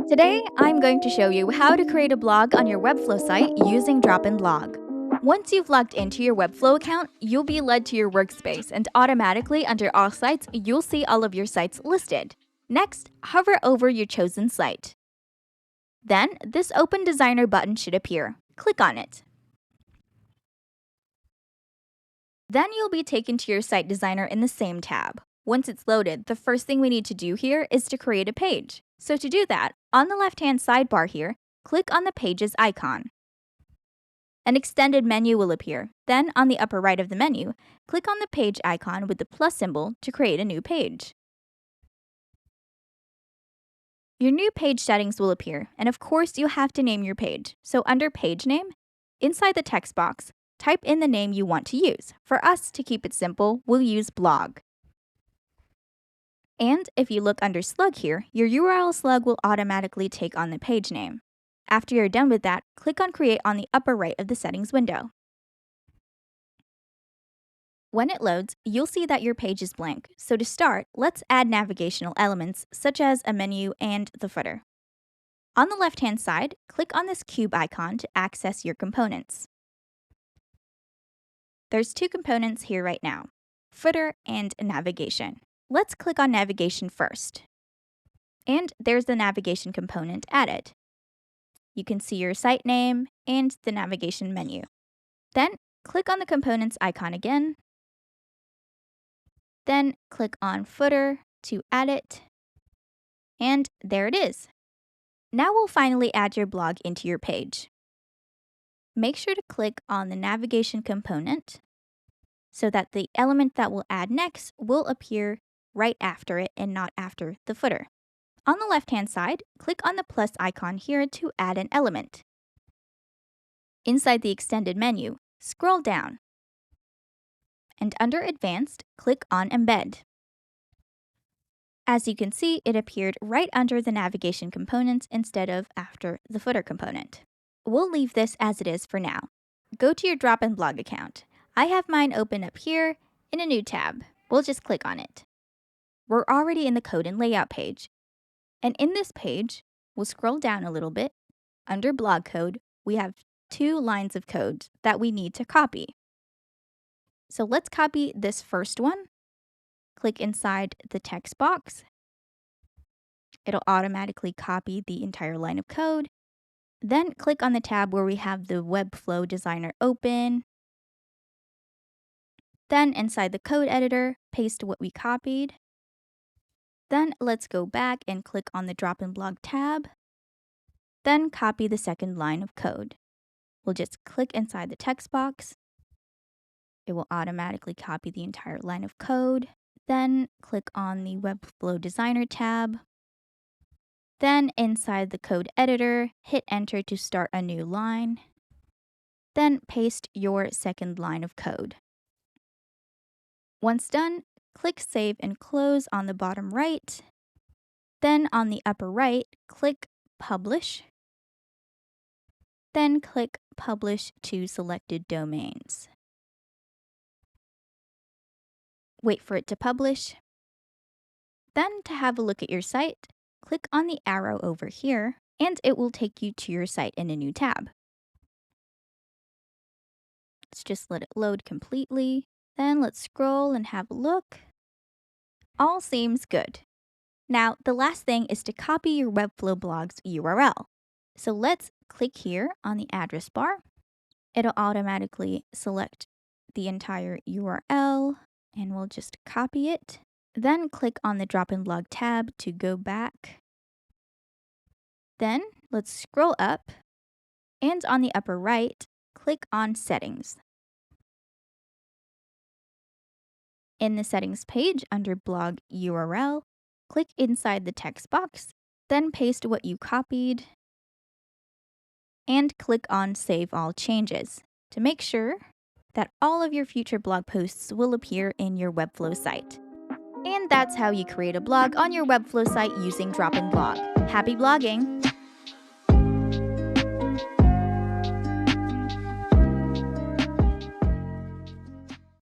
Today, I'm going to show you how to create a blog on your Webflow site using DropInBlog. Once you've logged into your Webflow account, you'll be led to your workspace, and automatically under All Sites, you'll see all of your sites listed. Next, hover over your chosen site. Then, this Open Designer button should appear. Click on it. Then you'll be taken to your site designer in the same tab. Once it's loaded, the first thing we need to do here is to create a page. So to do that, on the left-hand sidebar here, click on the Pages icon. An extended menu will appear. Then, on the upper right of the menu, click on the page icon with the plus symbol to create a new page. Your new page settings will appear, and of course, you'll have to name your page. So under Page Name, inside the text box, type in the name you want to use. For us, to keep it simple, we'll use blog. And if you look under slug here, your URL slug will automatically take on the page name. After you're done with that, click on Create on the upper right of the settings window. When it loads, you'll see that your page is blank. So to start, let's add navigational elements such as a menu and the footer. On the left-hand side, click on this cube icon to access your components. There's two components here right now, footer and navigation. Let's click on navigation first. And there's the navigation component added. You can see your site name and the navigation menu. Then click on the components icon again. Then click on footer to add it. And there it is. Now we'll finally add your blog into your page. Make sure to click on the navigation component so that the element that we'll add next will appear right after it and not after the footer. On the left-hand side, click on the plus icon here to add an element. Inside the extended menu, scroll down. And under Advanced, click on Embed. As you can see, it appeared right under the navigation component instead of after the footer component. We'll leave this as it is for now. Go to your DropInBlog account. I have mine open up here in a new tab. We'll just click on it. We're already in the code and layout page. And in this page, we'll scroll down a little bit. Under blog code, we have 2 lines of code that we need to copy. So let's copy this first one. Click inside the text box. It'll automatically copy the entire line of code. Then click on the tab where we have the Webflow designer open. Then inside the code editor, paste what we copied. Then let's go back and click on the DropInBlog tab. Then copy the second line of code. We'll just click inside the text box. It will automatically copy the entire line of code. Then click on the Webflow Designer tab. Then inside the code editor, hit enter to start a new line. Then paste your second line of code. Once done, click Save and Close on the bottom right. Then on the upper right, click Publish. Then click Publish to selected domains. Wait for it to publish. Then to have a look at your site, click on the arrow over here, and it will take you to your site in a new tab. Let's just let it load completely. Then let's scroll and have a look. All seems good. Now, the last thing is to copy your Webflow blog's URL. So let's click here on the address bar. It'll automatically select the entire URL, and we'll just copy it. Then click on the DropInBlog tab to go back. Then let's scroll up, and on the upper right, click on Settings. In the Settings page under Blog URL, click inside the text box, then paste what you copied, and click on Save All Changes to make sure that all of your future blog posts will appear in your Webflow site. And that's how you create a blog on your Webflow site using DropInBlog. Happy blogging!